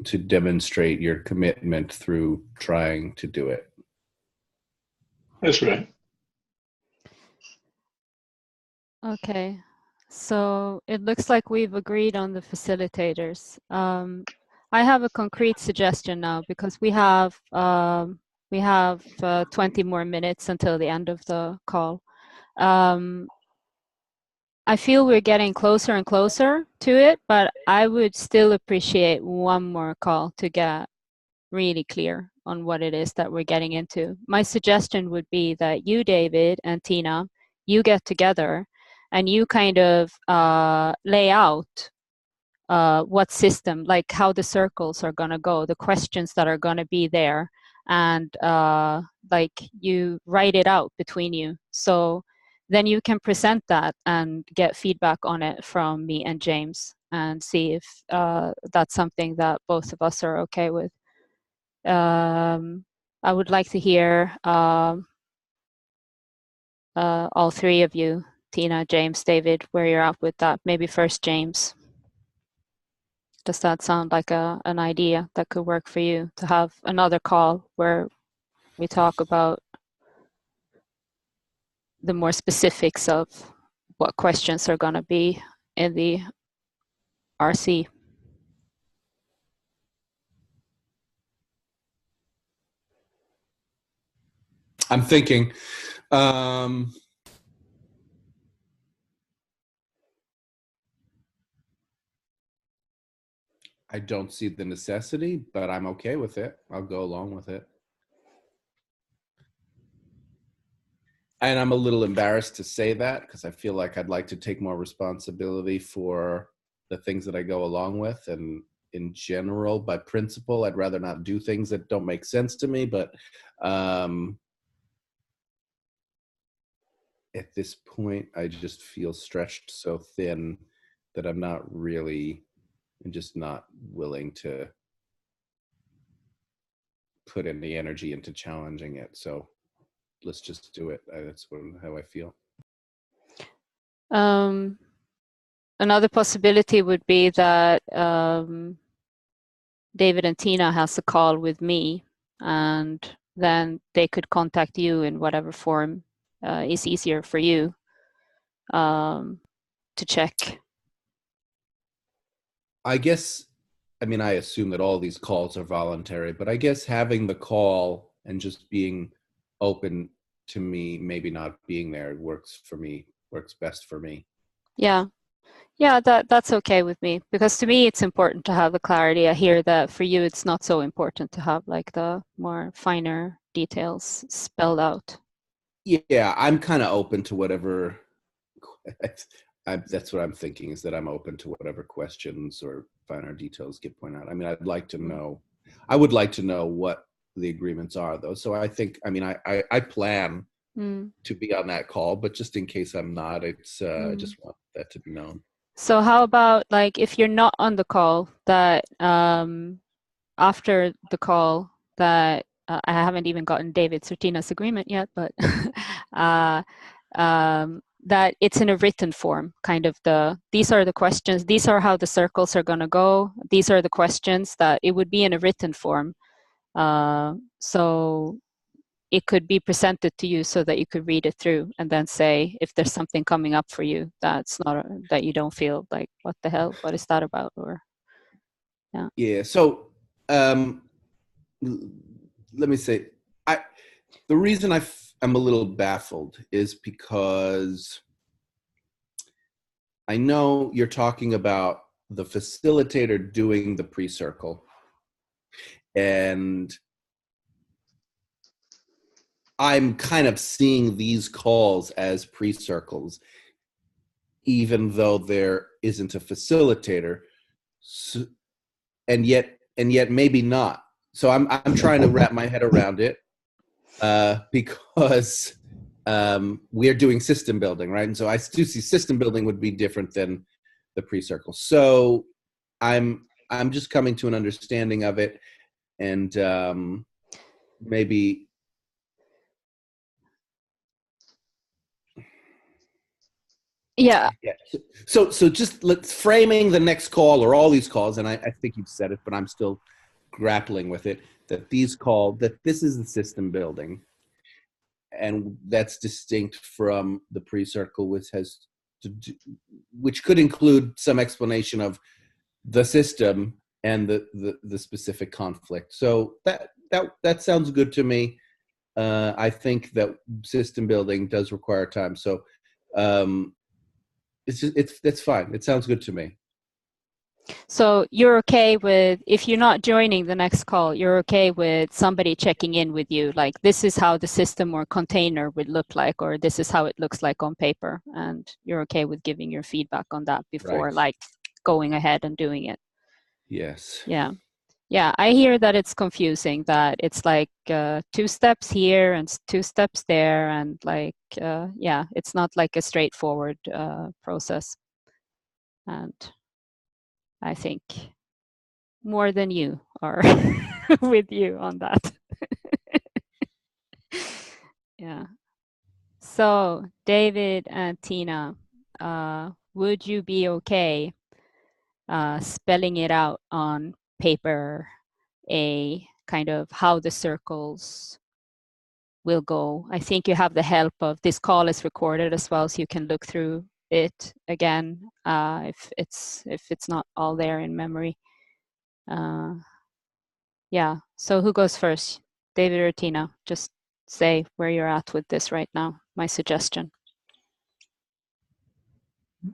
to demonstrate your commitment through trying to do it. That's right. Okay, so it looks like we've agreed on the facilitators. I have a concrete suggestion now, because we have 20 more minutes until the end of the call. I feel we're getting closer and closer to it, but I would still appreciate one more call to get really clear on what it is that we're getting into. My suggestion would be that you, David, and Tina, you get together and you kind of lay out what system, like how the circles are going to go, the questions that are going to be there, and like you write it out between you. So then you can present that and get feedback on it from me and James, and see if that's something that both of us are okay with. I would like to hear all three of you, Tina, James, David, where you're at with that. Maybe first James. Does that sound like an idea that could work for you, to have another call where we talk about the more specifics of what questions are going to be in the RC? I'm thinking. I don't see the necessity, but I'm okay with it. I'll go along with it. And I'm a little embarrassed to say that because I feel like I'd like to take more responsibility for the things that I go along with. And in general, by principle, I'd rather not do things that don't make sense to me. But at this point, I just feel stretched so thin that I'm just not willing to put any energy into challenging it. So let's just do it. That's how I feel. Another possibility would be that David and Tina has a call with me, and then they could contact you in whatever form is easier for you to check. I guess, I mean, I assume that all these calls are voluntary, but I guess having the call and just being open to me, maybe not being there, works best for me. Yeah, that's okay with me, because to me it's important to have the clarity. I hear that for you it's not so important to have like the more finer details spelled out. Yeah, I'm kind of open to whatever. That's what I'm thinking, is that I'm open to whatever questions or finer details get pointed out. I mean, I'd like to know. I would like to know what the agreements are, though. So I think, I mean, I plan to be on that call, but just in case I'm not, it's I just want that to be known. So how about, like, if you're not on the call, that after the call, that I haven't even gotten David's or Tina's agreement yet, but that it's in a written form, kind of these are the questions, these are how the circles are going to go, these are the questions, that it would be in a written form. So it could be presented to you so that you could read it through and then say if there's something coming up for you that's not that you don't feel like, what the hell, what is that about? Or yeah. So let me say, the reason I'm a little baffled is because I know you're talking about the facilitator doing the pre-circle, and I'm kind of seeing these calls as pre-circles, even though there isn't a facilitator, and yet maybe not. So I'm trying to wrap my head around it because we are doing system building, right? And so I do see system building would be different than the pre-circle. So I'm just coming to an understanding of it, and maybe. Yeah. So just let's framing the next call, or all these calls, and I think you've said it, but I'm still grappling with it, that this is the system building, and that's distinct from the pre-circle, which could include some explanation of the system and the specific conflict. So that sounds good to me. I think that system building does require time. So it's fine. It sounds good to me. So you're okay with, if you're not joining the next call, you're okay with somebody checking in with you, like, this is how the system or container would look like, or this is how it looks like on paper, and you're okay with giving your feedback on that before, Right. like, going ahead and doing it. Yes. Yeah, I hear that it's confusing, that it's like 2 steps here and 2 steps there, and like, yeah, it's not like a straightforward process. And I think more than you are with you on that. Yeah. So, David and Tina, would you be okay spelling it out on paper, a kind of how the circles will go? I think you have the help of this call is recorded as well, so you can look through it again if it's not all there in memory. Yeah, so who goes first, David or Tina? Just say where you're at with this right now, my suggestion.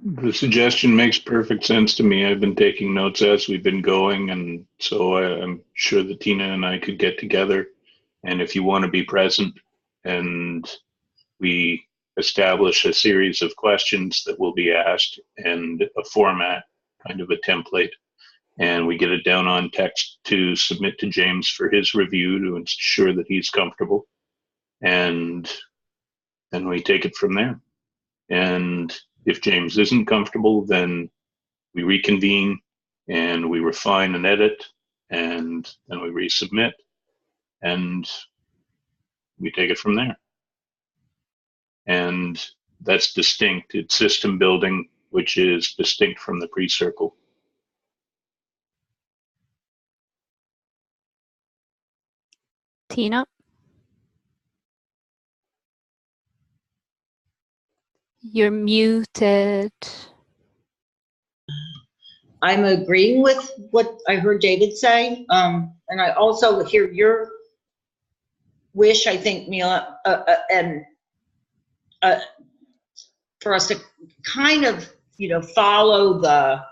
The suggestion makes perfect sense to me. I've been taking notes as we've been going, and so I'm sure that Tina and I could get together. And if you want to be present, and we establish a series of questions that will be asked and a format, kind of a template, and we get it down on text to submit to James for his review to ensure that he's comfortable. And then we take it from there. And if James isn't comfortable, then we reconvene and we refine and edit, and then we resubmit, and we take it from there. And that's distinct. It's system building, which is distinct from the pre-circle. Tina? You're muted. I'm agreeing with what I heard David say, and I also hear your wish, I think, Milla, and for us to kind of, follow the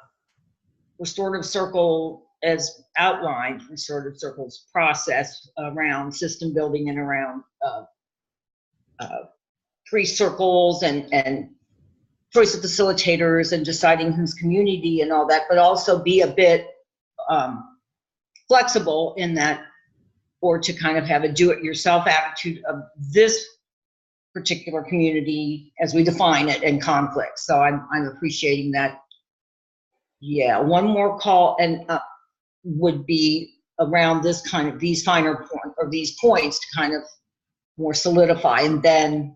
restorative circle as outlined, restorative circle's process around system building and around pre-circles and choice of facilitators and deciding whose community and all that, but also be a bit flexible in that, or to kind of have a do-it-yourself attitude of this particular community as we define it and conflict. So I'm appreciating that. Yeah, one more call and would be around this kind of these finer point or these points to kind of more solidify, and then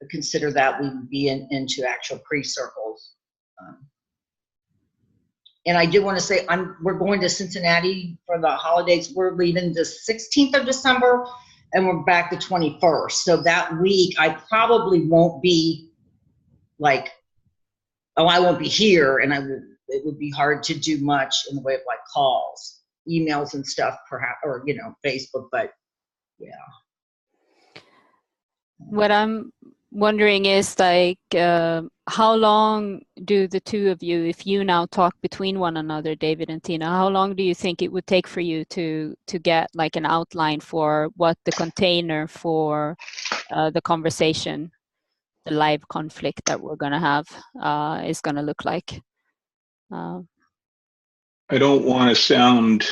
consider that we would be into actual pre-circles. And I do want to say we're going to Cincinnati for the holidays. We're leaving the 16th of December and we're back the 21st. So that week I probably won't be like, I won't be here, and it would be hard to do much in the way of like calls, emails and stuff perhaps, or Facebook, but yeah. What I'm wondering is like, how long do the two of you, if you now talk between one another, David and Tina, how long do you think it would take for you to get like an outline for what the container for the conversation, the live conflict that we're going to have is going to look like? I don't want to sound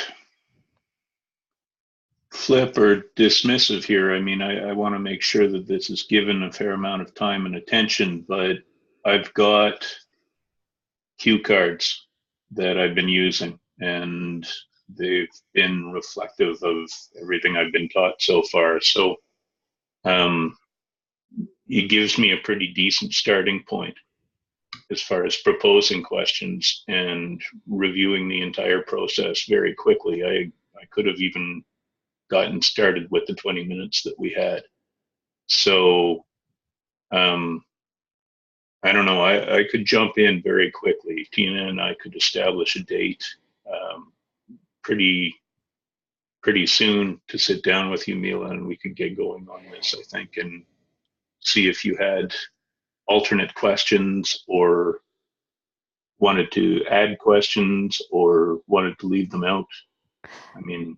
flip or dismissive here. I mean, I want to make sure that this is given a fair amount of time and attention, but I've got cue cards that I've been using, and they've been reflective of everything I've been taught so far. So it gives me a pretty decent starting point as far as proposing questions and reviewing the entire process very quickly. I could have even gotten started with the 20 minutes that we had. So I don't know, I could jump in very quickly. Tina and I could establish a date pretty soon to sit down with you, Milla, and we could get going on this, I think, and see if you had alternate questions or wanted to add questions or wanted to leave them out. I mean,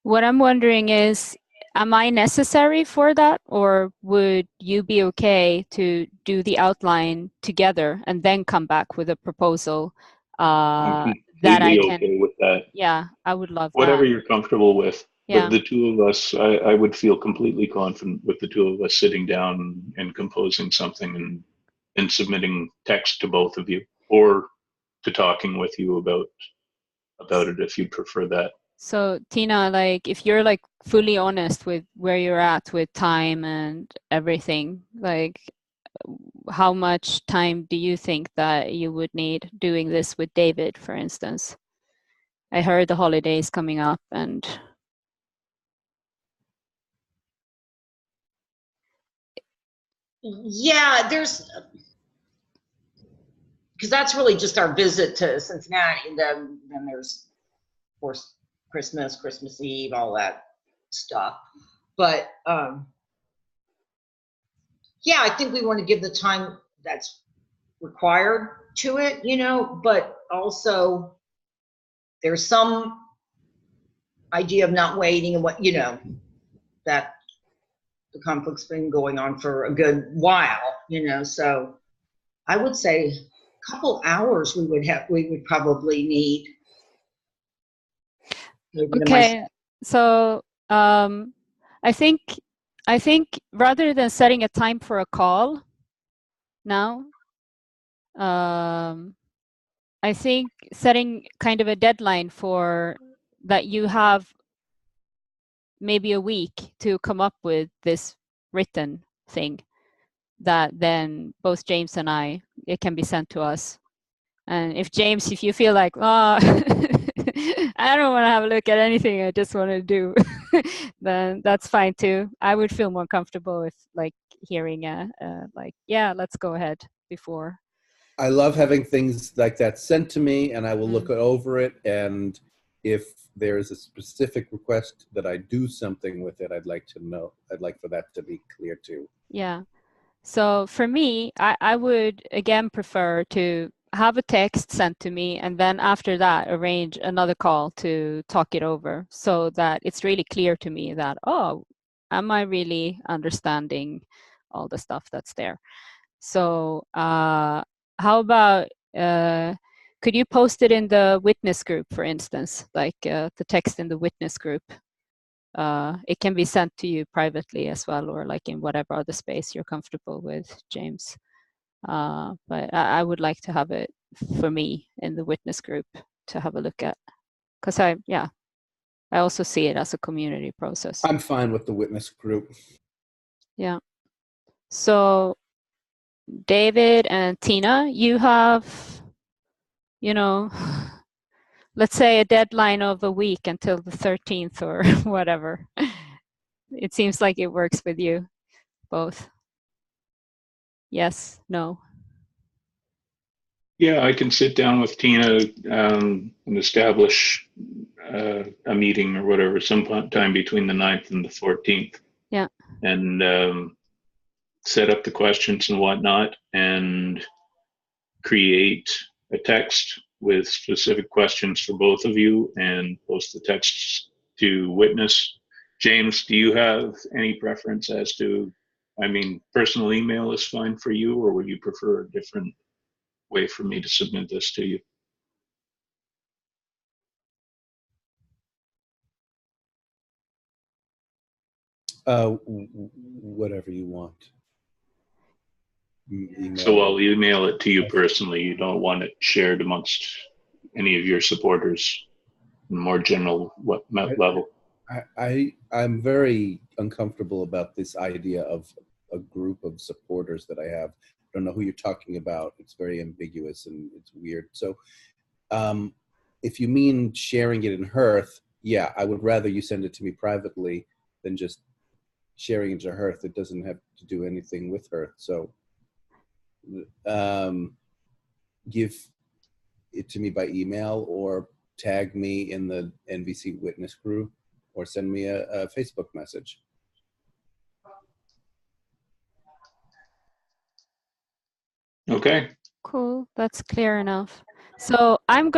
what I'm wondering is, am I necessary for that, or would you be okay to do the outline together and then come back with a proposal I'm that I completely can? okay with that. Yeah, I would love Whatever that. you're comfortable with. Yeah. But the two of us, I would feel completely confident with the two of us sitting down and composing something and submitting text to both of you, or to talking with you about it if you prefer that. So Tina, like if you're like fully honest with where you're at with time and everything, like how much time do you think that you would need doing this with David, for instance? I heard the holidays coming up and Yeah, because that's really just our visit to Cincinnati. And then there's, of course, Christmas Eve, all that stuff. But yeah, I think we want to give the time that's required to it, but also there's some idea of not waiting and that the conflict's been going on for a good while, so I would say a couple hours we would probably need. okay. So I think rather than setting a time for a call now, I think setting kind of a deadline for that you have maybe a week to come up with this written thing that then both James and it can be sent to us. And if James, if you feel like, oh, I don't want to have a look at anything, I just want to do, then that's fine too. I would feel more comfortable with like hearing like, yeah, let's go ahead before. I love having things like that sent to me, and I will look over it. And if there is a specific request that I do something with it, I'd like to know. I'd like for that to be clear too. Yeah. So for me, I would again prefer to have a text sent to me and then after that arrange another call to talk it over so that it's really clear to me that, oh, am I really understanding all the stuff that's there? So how about, could you post it in the witness group, for instance, like the text in the witness group? It can be sent to you privately as well, or like in whatever other space you're comfortable with, James. But I would like to have it for me in the witness group to have a look at, because I also see it as a community process. I'm fine with the witness group. Yeah. So David and Tina, you have, let's say a deadline of a week until the 13th or whatever. It seems like it works with you both. Yes, no. Yeah, I can sit down with Tina and establish a meeting or whatever sometime between the 9th and the 14th. Yeah. And set up the questions and whatnot and create a text with specific questions for both of you and post the texts to witness. James, do you have any preference as to, personal email is fine for you, or would you prefer a different way for me to submit this to you? Whatever you want. Email. So I'll email it to you personally. You don't want it shared amongst any of your supporters in more general level? I'm very uncomfortable about this idea of a group of supporters that I have. I don't know who you're talking about. It's very ambiguous and it's weird. So if you mean sharing it in Hearth, yeah, I would rather you send it to me privately than just sharing it to Hearth. It doesn't have to do anything with Hearth. So give it to me by email or tag me in the NVC witness group or send me a Facebook message. Okay. Cool, that's clear enough. So I'm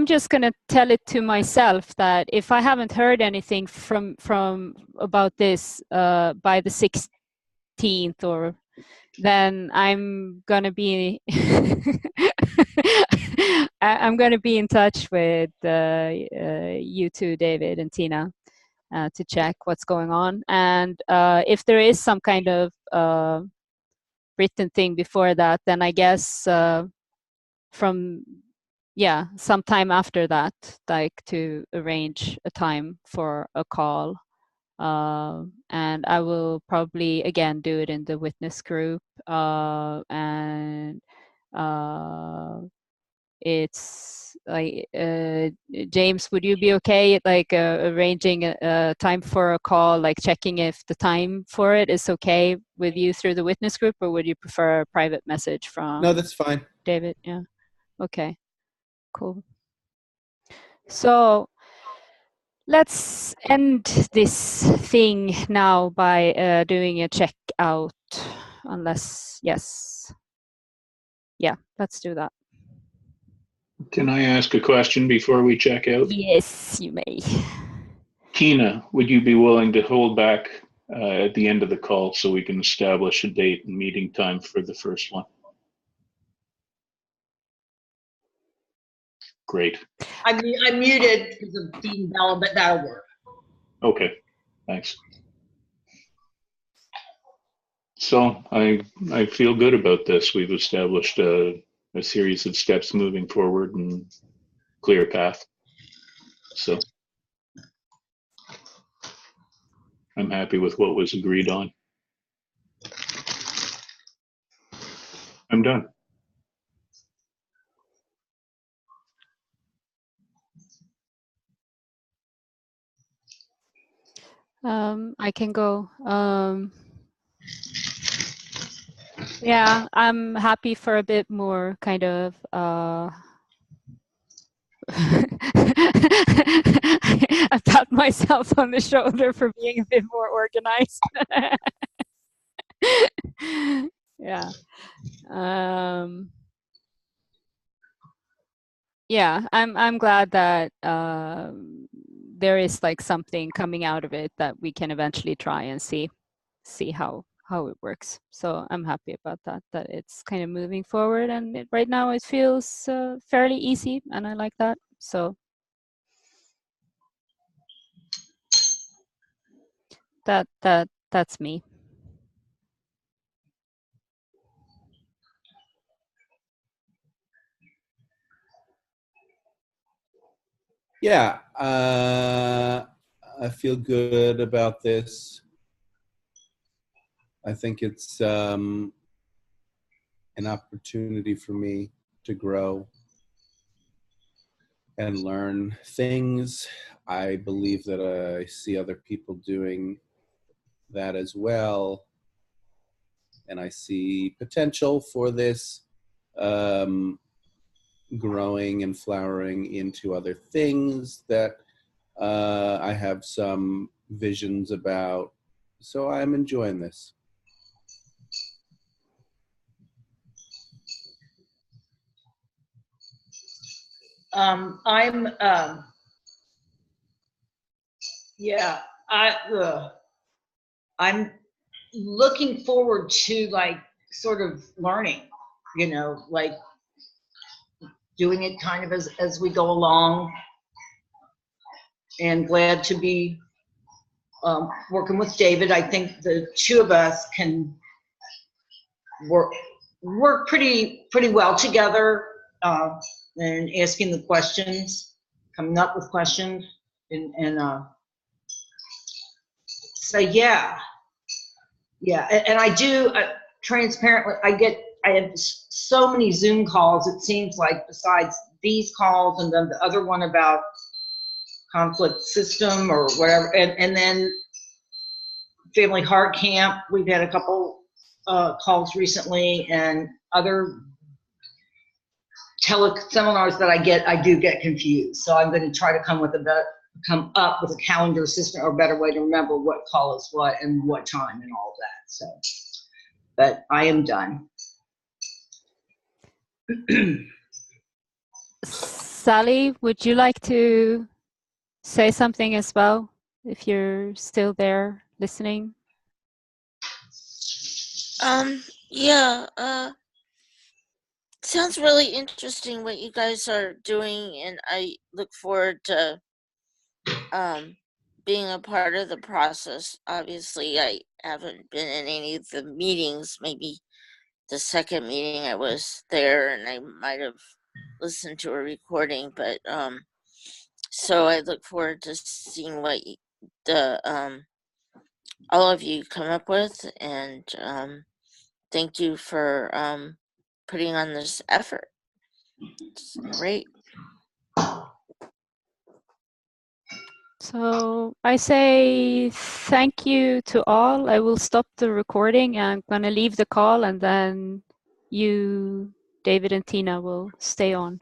just gonna tell it to myself that if I haven't heard anything from about this by the 16th, or then I'm gonna be I'm gonna be in touch with you two, David and Tina, to check what's going on, and if there is some kind of written thing before that, then I guess from yeah, sometime after that, like to arrange a time for a call. And I will probably again do it in the witness group. And it's like, James, would you be okay at like arranging a time for a call, like checking if the time for it is okay with you through the witness group, or would you prefer a private message from No, that's fine. David? Yeah. Okay, cool. So let's end this thing now by doing a checkout, unless, yes. Yeah, let's do that. Can I ask a question before we check out? Yes, you may. Tina, would you be willing to hold back at the end of the call so we can establish a date and meeting time for the first one? Great. I'm muted because of Dean Bell, but that'll work. Okay, thanks. So I feel good about this. We've established a series of steps moving forward and clear path. So I'm happy with what was agreed on. I'm done. I can go. Yeah, I'm happy for a bit more kind of I pat myself on the shoulder for being a bit more organized. Yeah. Yeah, I'm glad that there is like something coming out of it that we can eventually try and see how it works. So I'm happy about that it's kind of moving forward, and right now it feels fairly easy, and I like that. So that's me. Yeah, I feel good about this. I think it's an opportunity for me to grow and learn things. I believe that I see other people doing that as well. And I see potential for this growing and flowering into other things that I have some visions about. So I'm enjoying this. Yeah, I'm looking forward to like sort of learning, like doing it kind of as we go along, and glad to be working with David. I think the two of us can work pretty well together, and asking the questions, coming up with questions, and so yeah, and I do transparently. I have so many Zoom calls. It seems like, besides these calls and then the other one about conflict system or whatever, and then Family Heart Camp. We've had a couple calls recently, and other seminars that I do get confused. So I'm going to try to come up with a calendar system or a better way to remember what call is what and what time and all of that. So, but I am done. Sally, would you like to say something as well, if you're still there listening? Yeah, sounds really interesting what you guys are doing, and I look forward to being a part of the process. Obviously, I haven't been in any of the meetings. Maybe the second meeting I was there, and I might have listen to a recording, but so I look forward to seeing what all of you come up with, and thank you for putting on this effort. It's great. So I say thank you to all. I will stop the recording. I'm going to leave the call, and then you, David and Tina, will stay on.